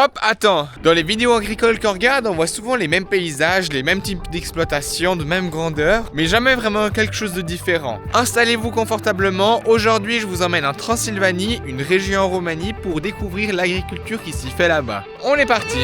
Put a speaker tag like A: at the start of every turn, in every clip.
A: Hop, attends. Dans les vidéos agricoles qu'on regarde, on voit souvent les mêmes paysages, les mêmes types d'exploitation, de même grandeur, mais jamais vraiment quelque chose de différent. Installez-vous confortablement. Aujourd'hui, je vous emmène en Transylvanie, une région en Roumanie, pour découvrir l'agriculture qui s'y fait là-bas. On est parti.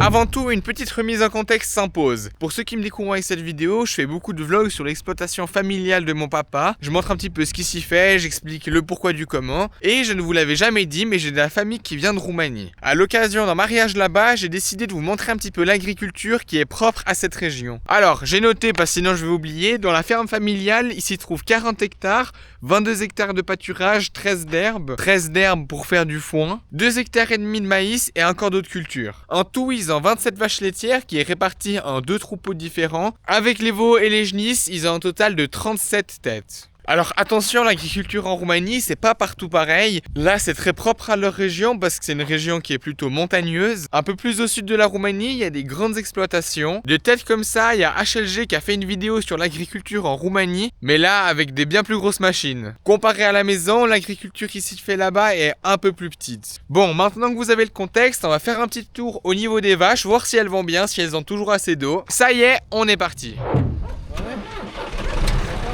A: Avant tout, une petite remise en contexte s'impose. Pour ceux qui me découvrent avec cette vidéo, je fais beaucoup de vlogs sur l'exploitation familiale de mon papa. Je montre un petit peu ce qui s'y fait, j'explique le pourquoi du comment. Et je ne vous l'avais jamais dit, mais j'ai de la famille qui vient de Roumanie. À l'occasion d'un mariage là-bas, j'ai décidé de vous montrer un petit peu l'agriculture qui est propre à cette région. Alors, j'ai noté, parce que sinon je vais oublier, dans la ferme familiale, il s'y trouve 40 hectares, 22 hectares de pâturage, 13 d'herbes pour faire du foin, 2 hectares et demi de maïs et encore d'autres cultures. En tout, ils ont 27 vaches laitières qui est réparties en 2 troupeaux différents. Avec les veaux et les genisses, ils ont un total de 37 têtes. Alors attention, l'agriculture en Roumanie, c'est pas partout pareil. Là, c'est très propre à leur région parce que c'est une région qui est plutôt montagneuse. Un peu plus au sud de la Roumanie, il y a des grandes exploitations. De têtes comme ça, il y a HLG qui a fait une vidéo sur l'agriculture en Roumanie, mais là, avec des bien plus grosses machines. Comparé à la maison, l'agriculture qui s'y fait là-bas est un peu plus petite. Bon, maintenant que vous avez le contexte, on va faire un petit tour au niveau des vaches, voir si elles vont bien, si elles ont toujours assez d'eau. Ça y est, on est parti.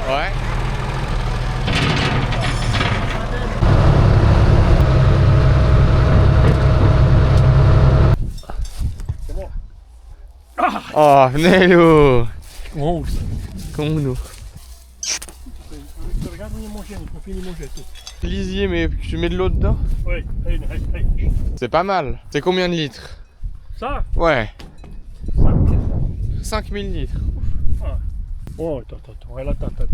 A: Ouais. Oh, venez-le. Comment nous?
B: Regarde, on y manger, on finit de manger tout.
A: Lisier, mais tu mets de l'eau dedans?
B: Oui, allez.
A: C'est pas mal. C'est combien de litres?
B: Ça?
A: Ouais. 5000 litres.
B: Ah. Oh, attends, attends.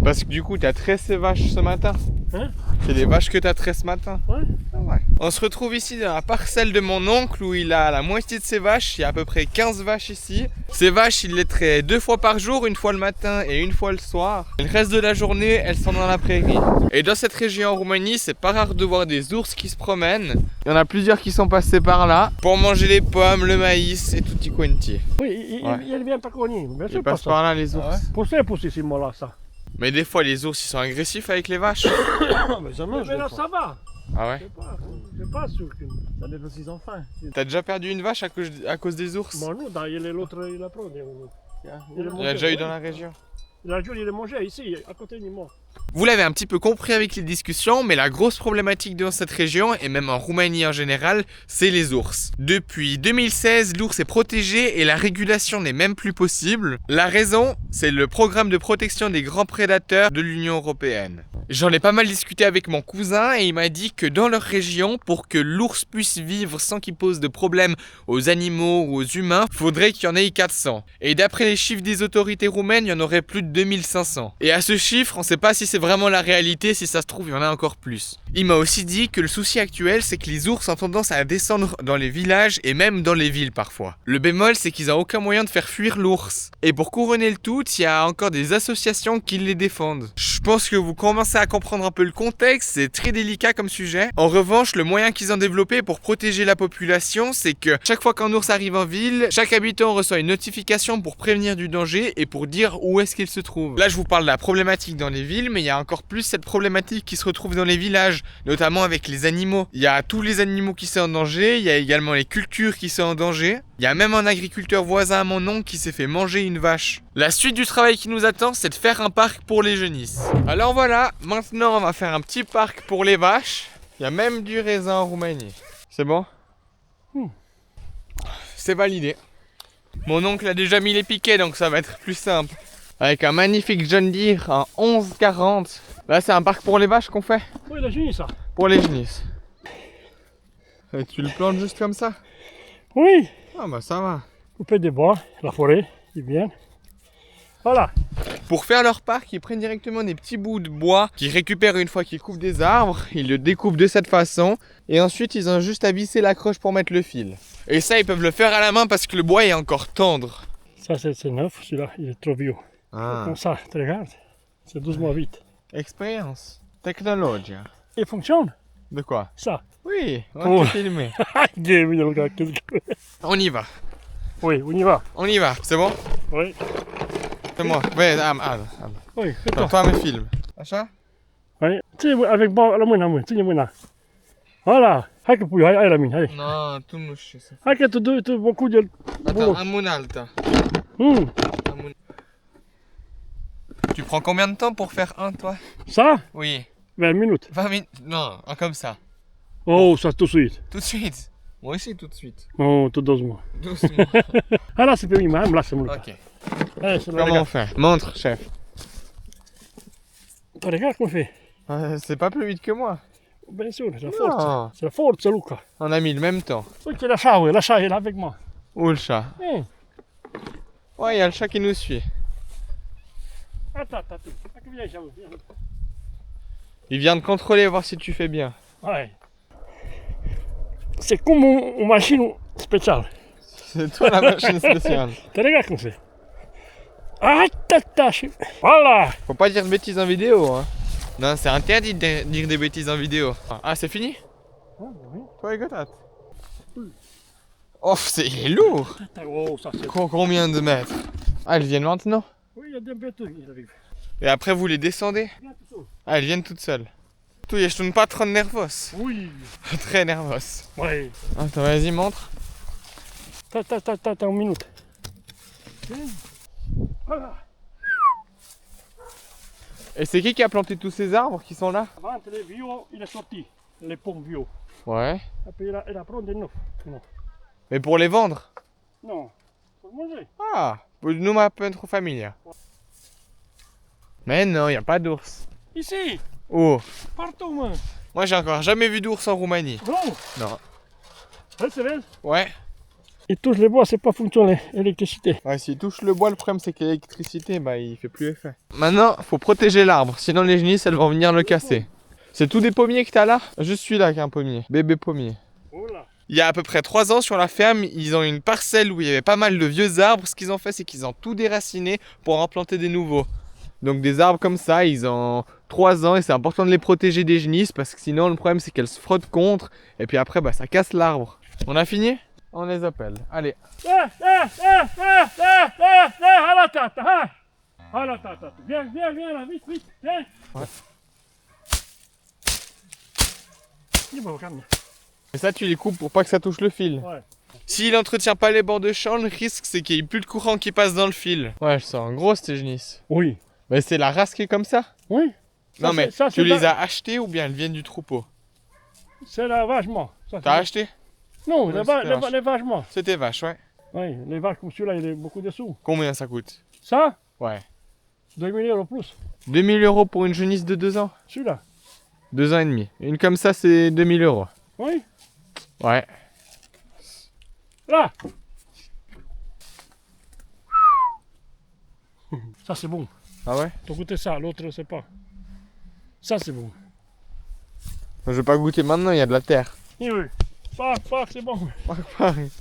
A: Parce que du coup, t'as tressé ces vaches ce matin?
B: Hein?
A: C'est des vaches que t'as tressées ce matin?
B: Ouais.
A: Ah ouais. On se retrouve ici dans la parcelle de mon oncle où il a la moitié de ses vaches. Il y a à peu près 15 vaches ici. Ces vaches, il les traite 2 fois par jour, une fois le matin et une fois le soir. Et le reste de la journée, elles sont dans la prairie. Et dans cette région en Roumanie, c'est pas rare de voir des ours qui se promènent. Il y en a plusieurs qui sont passés par là pour manger les pommes, le maïs et tutti quanti.
B: Oui, il vient pas cogner, bien sûr.
A: Ils passent par là, les ours.
B: Pousse ici, moi là, ça.
A: Mais des fois, les ours, ils sont agressifs avec les vaches.
B: Mais là, ça va.
A: Ah ouais?
B: Je sais pas sûr que ça dépend s'ils ont faim.
A: T'as déjà perdu une vache à cause des ours?
B: Bon, non, l'autre, il a pris.
A: Il y a déjà eu dans la région.
B: La journée, il est mangé ici, à côté de moi.
A: Vous l'avez un petit peu compris avec les discussions, mais la grosse problématique dans cette région, et même en Roumanie en général, c'est les ours. Depuis 2016, l'ours est protégé et la régulation n'est même plus possible. La raison, c'est le programme de protection des grands prédateurs de l'Union européenne. J'en ai pas mal discuté avec mon cousin et il m'a dit que dans leur région, pour que l'ours puisse vivre sans qu'il pose de problème aux animaux ou aux humains, faudrait qu'il y en ait 400. Et d'après les chiffres des autorités roumaines, il y en aurait plus de 2500. Et à ce chiffre, on sait pas si c'est vraiment la réalité, si ça se trouve, il y en a encore plus. Il m'a aussi dit que le souci actuel, c'est que les ours ont tendance à descendre dans les villages et même dans les villes parfois. Le bémol, c'est qu'ils n'ont aucun moyen de faire fuir l'ours. Et pour couronner le tout, il y a encore des associations qui les défendent. Je pense que vous commencez à comprendre un peu le contexte, c'est très délicat comme sujet. En revanche, le moyen qu'ils ont développé pour protéger la population, c'est que chaque fois qu'un ours arrive en ville, chaque habitant reçoit une notification pour prévenir du danger et pour dire où est-ce qu'il se trouve. Là, je vous parle de la problématique dans les villes, mais il y a encore plus cette problématique qui se retrouve dans les villages, notamment avec les animaux. Il y a tous les animaux qui sont en danger, il y a également les cultures qui sont en danger. Il y a même un agriculteur voisin à mon oncle qui s'est fait manger une vache. La suite du travail qui nous attend, c'est de faire un parc pour les genisses. Alors voilà, maintenant on va faire un petit parc pour les vaches. Il y a même du raisin en Roumanie. C'est bon? C'est validé. Mon oncle a déjà mis les piquets, donc ça va être plus simple. Avec un magnifique John Deere en 1140. Là, c'est un parc pour les vaches qu'on fait?
B: Oui, la génie, ça.
A: Pour les genisses. Et tu le plantes juste comme ça?
B: Oui.
A: Ah bah ça va.
B: Couper des bois, la forêt, ils viennent. Voilà.
A: Pour faire leur parc, ils prennent directement des petits bouts de bois qu'ils récupèrent une fois qu'ils coupent des arbres. Ils le découpent de cette façon. Et ensuite, ils ont juste à visser l'accroche pour mettre le fil. Et ça, ils peuvent le faire à la main parce que le bois est encore tendre.
B: Ça, c'est neuf, celui-là, il est trop vieux.
A: Ah.
B: Comme ça, tu regardes, c'est 12 mois vite.
A: Expérience. Technologie.
B: Il fonctionne,
A: De quoi?
B: ça.
A: Oui, on
B: Oh.
A: va te filmer.
B: Game, le gars, qu'est-ce que...
A: On y va.
B: Oui, on y va.
A: On y va. C'est bon?
B: Oui.
A: C'est moi. Ouais,
B: Oui, c'est
A: toi.
B: toi.
A: Toi, me filme. Achat?
B: Oui. Tu sais, avec bon, la moine, tu sais, moine. Voilà. Hai que puoi, hai la mine, hai.
A: Non, tu nu știu să...
B: Hai că tu beaucoup de...
A: Attends, am una alta. Tu prends combien de temps pour faire un, toi?
B: Ça,
A: Oui.
B: 20 minutes.
A: 20 minutes. Non, un comme ça.
B: Oh, ça tout de suite.
A: Tout de suite. Moi aussi, tout de suite.
B: Oh, tout doucement.
A: Doucement.
B: Ah là, c'est pas mine, là, c'est mon gars.
A: Ok.
B: Allez, c'est le
A: Comment on
B: gars.
A: fait? Montre, chef.
B: Tu regardes qu'on fait?
A: C'est pas plus vite que moi.
B: Bien sûr, c'est la force.
A: Non.
B: C'est la force, Luca.
A: On a mis le même temps.
B: Oui, tu la chat est là avec moi.
A: Où le chat? Ouais, il y a le chat qui nous suit.
B: Attends. Viens, viens.
A: Il vient de contrôler, voir si tu fais bien.
B: Ouais. C'est comme une machine spéciale.
A: C'est toi la machine spéciale.
B: Tu regardes qu'on fait? Ah, voilà.
A: Faut pas dire de bêtises en vidéo, hein. Non, c'est interdit de dire des bêtises en vidéo. Ah, c'est fini?
B: Oui.
A: Toi, Gotat. Oh, il est lourd.
B: Oh, ça c'est...
A: Combien de mètres? Ah, elles viennent maintenant?
B: Oui, il y a des bêtes qui arrivent.
A: Et après, vous les descendez?
B: Viens tout seul.
A: Ah, elles viennent toutes seules. Tu ești un patron nervos.
B: Oui.
A: Très nervos.
B: Oui.
A: Attends, vas-y, montre.
B: Attends, une minute. Voilà.
A: Et c'est qui a planté tous ces arbres qui sont là?
B: Avant, les vieux, il est sorti. Les pommes vieux.
A: Ouais.
B: Et puis il a pris des neufs. Non.
A: Mais pour les vendre?
B: Non. Pour manger.
A: Ah, nous ma pentru familia. Mais non, il n'y a pas d'ours.
B: Ici.
A: Oh,
B: Partout, man.
A: moi j'ai encore jamais vu d'ours en Roumanie.
B: Non.
A: Non.
B: C'est vrai.
A: Ouais.
B: Il touche les bois, c'est pas fonctionné. L'électricité.
A: Ouais, s'il touche le bois, le problème c'est que l'électricité, bah il fait plus effet. Maintenant, faut protéger l'arbre, sinon les genisses elles vont venir le casser. C'est tous des pommiers que t'as là? Juste celui-là qui est un pommier, bébé pommier.
B: Voilà.
A: Il y a à peu près 3 ans sur la ferme, ils ont une parcelle où il y avait pas mal de vieux arbres. Ce qu'ils ont fait, c'est qu'ils ont tout déraciné pour en planter des nouveaux. Donc des arbres comme ça, ils ont 3 ans et c'est important de les protéger des genisses parce que sinon le problème c'est qu'elles se frottent contre et puis après bah ça casse l'arbre. On a fini? On les appelle. Allez.
B: À la tête, hein. À la tête. Viens là, vite, viens.
A: Ouais.
B: Il va au calme.
A: Et ça tu les coupes pour pas que ça touche le fil.
B: Ouais.
A: S'il entretient pas les bords de champ, le risque c'est qu'il n'y ait plus de courant qui passe dans le fil. Ouais, je sens gros ces genisses.
B: Oui.
A: Mais c'est la race qui est comme ça?
B: Oui.
A: Non
B: Ça,
A: mais
B: ça,
A: tu
B: c'est
A: les as achetées ou bien elles viennent du troupeau?
B: C'est l'avagement.
A: T'as acheté?
B: Non,
A: Ouais,
B: les
A: c'était vache.
B: vagements.
A: C'était vache, ouais.
B: Oui, les vaches comme celui-là, il y a beaucoup de sous.
A: Combien ça coûte?
B: Ça,
A: Ouais.
B: 2000 € plus.
A: 2000 € pour une genisse de 2 ans?
B: Celui-là.
A: 2 ans et demi. Une comme ça, c'est 2000 €.
B: Oui.
A: Ouais.
B: Là. Ça, c'est bon.
A: Ah ouais?
B: T'as goûté ça, l'autre, je sais pas. Ça, c'est bon.
A: Je vais pas goûter maintenant, il y a de la terre.
B: Oui. Pas, c'est bon.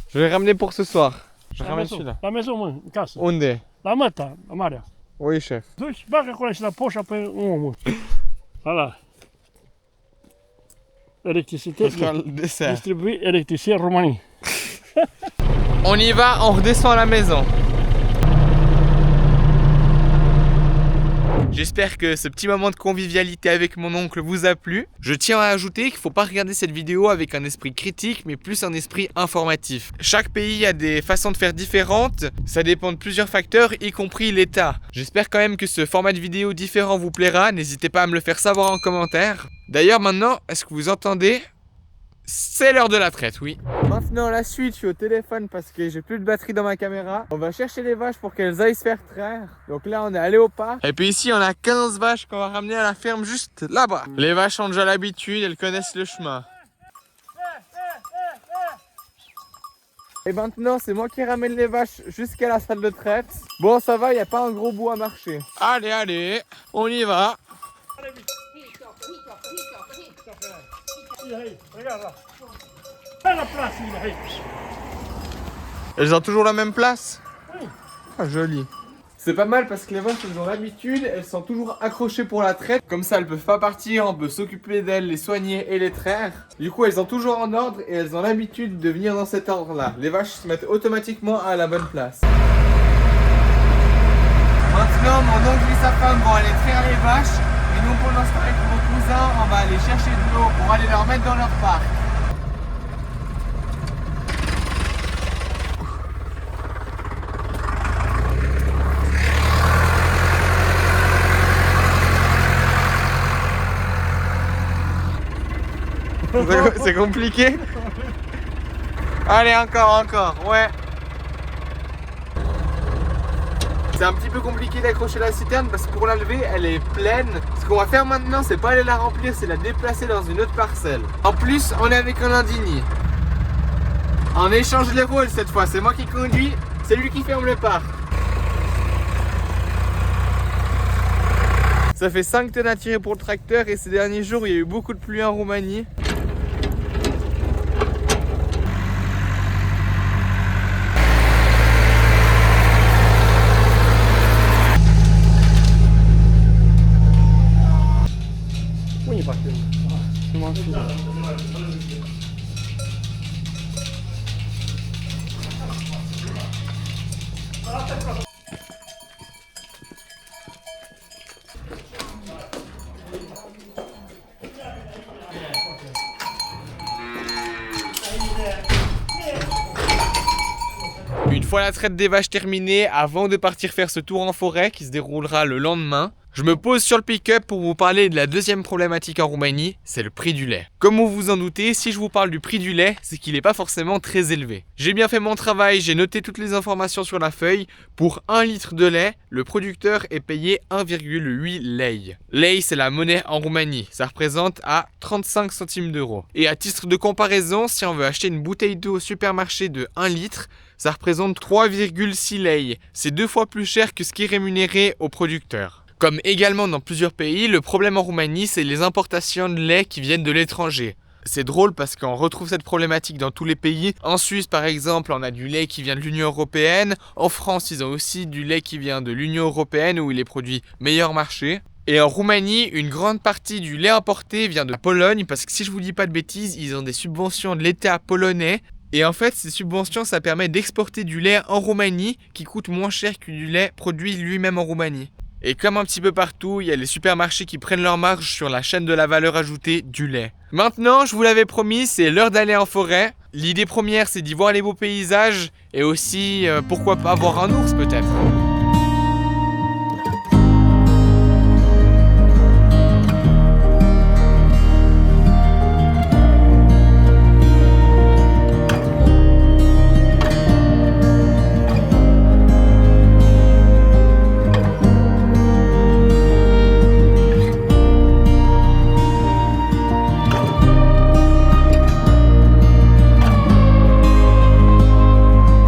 A: Je vais ramener pour ce soir. Je
B: La
A: ramène
B: maison,
A: celui-là.
B: la maison, moi, une casse.
A: Onde?
B: La mata, la Maria.
A: Oui, chef.
B: Dus baka con la poche après moi. Voilà. Électricité
A: Ce sera le dessert.
B: distribuée électricité Roumanie.
A: On y va, on redescend à la maison. J'espère que ce petit moment de convivialité avec mon oncle vous a plu. Je tiens à ajouter qu'il ne faut pas regarder cette vidéo avec un esprit critique, mais plus un esprit informatif. Chaque pays a des façons de faire différentes, ça dépend de plusieurs facteurs, y compris l'État. J'espère quand même que ce format de vidéo différent vous plaira, n'hésitez pas à me le faire savoir en commentaire. D'ailleurs maintenant, est-ce que vous entendez ? C'est l'heure de la traite, oui. Maintenant la suite, je suis au téléphone parce que j'ai plus de batterie dans ma caméra. On va chercher les vaches pour qu'elles aillent se faire traire. Donc là on est allé au parc. Et puis ici on a 15 vaches qu'on va ramener à la ferme juste là-bas. Les vaches ont déjà l'habitude, elles connaissent le chemin. Et maintenant c'est moi qui ramène les vaches jusqu'à la salle de traite. Bon ça va, il n'y a pas un gros bout à marcher. Allez, allez, on y va.
B: Allez vite. Regarde là. À la place, il est.
A: Elles ont toujours la même place?
B: Oui.
A: Ah joli. C'est pas mal parce que les vaches, elles ont l'habitude, elles sont toujours accrochées pour la traite. Comme ça, elles peuvent pas partir, on peut s'occuper d'elles, les soigner et les traire. Du coup, elles sont toujours en ordre et elles ont l'habitude de venir dans cet ordre-là. Les vaches se mettent automatiquement à la bonne place. Maintenant, mon oncle et sa femme vont aller traire les vaches. Et nous, pendant ce temps, avec mon cousin, on va aller chercher de l'eau pour aller leur mettre dans leur parc. C'est compliqué. Allez, encore, ouais. C'est un petit peu compliqué d'accrocher la citerne parce que pour la lever, elle est pleine. Ce qu'on va faire maintenant, c'est pas aller la remplir, c'est la déplacer dans une autre parcelle. En plus, on est avec un indigné. On échange les rôles cette fois, c'est moi qui conduis, c'est lui qui ferme le parc. Ça fait 5 tonnes à tirer pour le tracteur et ces derniers jours, il y a eu beaucoup de pluie en Roumanie. Une fois la traite des vaches terminée, avant de partir faire ce tour en forêt qui se déroulera le lendemain, je me pose sur le pick-up pour vous parler de la deuxième problématique en Roumanie, c'est le prix du lait. Comme vous vous en doutez, si je vous parle du prix du lait, c'est qu'il n'est pas forcément très élevé. J'ai bien fait mon travail, j'ai noté toutes les informations sur la feuille. Pour 1 litre de lait, le producteur est payé 1,8 lei. Lei, c'est la monnaie en Roumanie, ça représente à 35 centimes d'euros. Et à titre de comparaison, si on veut acheter une bouteille d'eau au supermarché de 1 litre, ça représente 3,6 lei. C'est 2 fois plus cher que ce qui est rémunéré au producteur. Comme également dans plusieurs pays, le problème en Roumanie, c'est les importations de lait qui viennent de l'étranger. C'est drôle parce qu'on retrouve cette problématique dans tous les pays. En Suisse, par exemple, on a du lait qui vient de l'Union européenne. En France, ils ont aussi du lait qui vient de l'Union européenne où il est produit meilleur marché. Et en Roumanie, une grande partie du lait importé vient de la Pologne parce que si je vous dis pas de bêtises, ils ont des subventions de l'État polonais. Et en fait, ces subventions, ça permet d'exporter du lait en Roumanie qui coûte moins cher que du lait produit lui-même en Roumanie. Et comme un petit peu partout, il y a les supermarchés qui prennent leur marge sur la chaîne de la valeur ajoutée du lait. Maintenant, je vous l'avais promis, c'est l'heure d'aller en forêt. L'idée première, c'est d'y voir les beaux paysages et aussi, pourquoi pas voir un ours peut-être.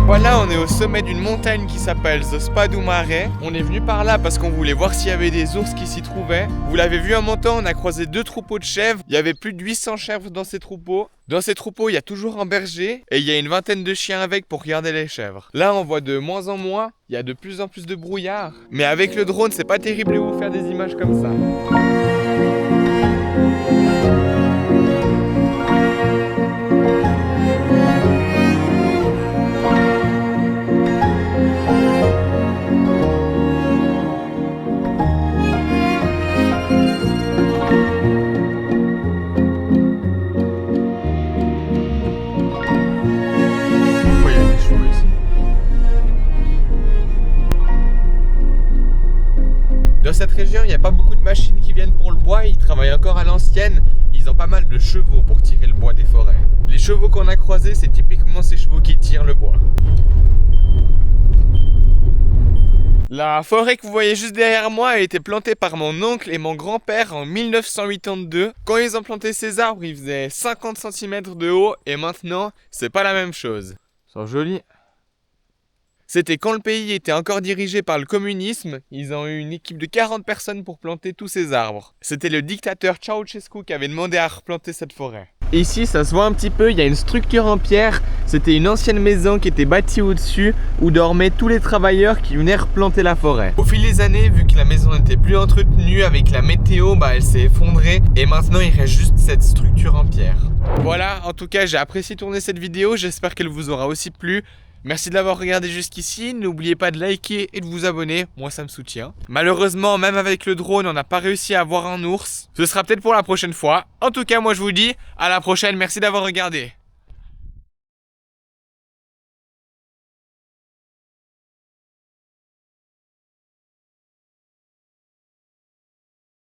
A: Voilà, on est au sommet d'une montagne qui s'appelle The Spadu Mare. On est venu par là parce qu'on voulait voir s'il y avait des ours qui s'y trouvaient. Vous l'avez vu en montant, on a croisé 2 troupeaux de chèvres. Il y avait plus de 800 chèvres dans ces troupeaux. Dans ces troupeaux, il y a toujours un berger et il y a une vingtaine de chiens avec pour garder les chèvres. Là, on voit de moins en moins, il y a de plus en plus de brouillard. Mais avec le drone, c'est pas terrible de vous faire des images comme ça. Dans cette région, il n'y a pas beaucoup de machines qui viennent pour le bois, ils travaillent encore à l'ancienne, ils ont pas mal de chevaux pour tirer le bois des forêts. Les chevaux qu'on a croisés, c'est typiquement ces chevaux qui tirent le bois. La forêt que vous voyez juste derrière moi a été plantée par mon oncle et mon grand-père en 1982. Quand ils ont planté ces arbres, ils faisaient 50 cm de haut et maintenant, c'est pas la même chose. Ils sont jolis. C'était quand le pays était encore dirigé par le communisme, ils ont eu une équipe de 40 personnes pour planter tous ces arbres. C'était le dictateur Ceausescu qui avait demandé à replanter cette forêt. Et ici ça se voit un petit peu, il y a une structure en pierre. C'était une ancienne maison qui était bâtie au-dessus où dormaient tous les travailleurs qui venaient replanter la forêt. Au fil des années, vu que la maison n'était plus entretenue, avec la météo, elle s'est effondrée et maintenant il reste juste cette structure en pierre. Voilà, en tout cas j'ai apprécié tourner cette vidéo, j'espère qu'elle vous aura aussi plu. Merci de l'avoir regardé jusqu'ici, n'oubliez pas de liker et de vous abonner, moi ça me soutient. Malheureusement, même avec le drone, on n'a pas réussi à voir un ours. Ce sera peut-être pour la prochaine fois. En tout cas, moi je vous dis à la prochaine, merci d'avoir regardé.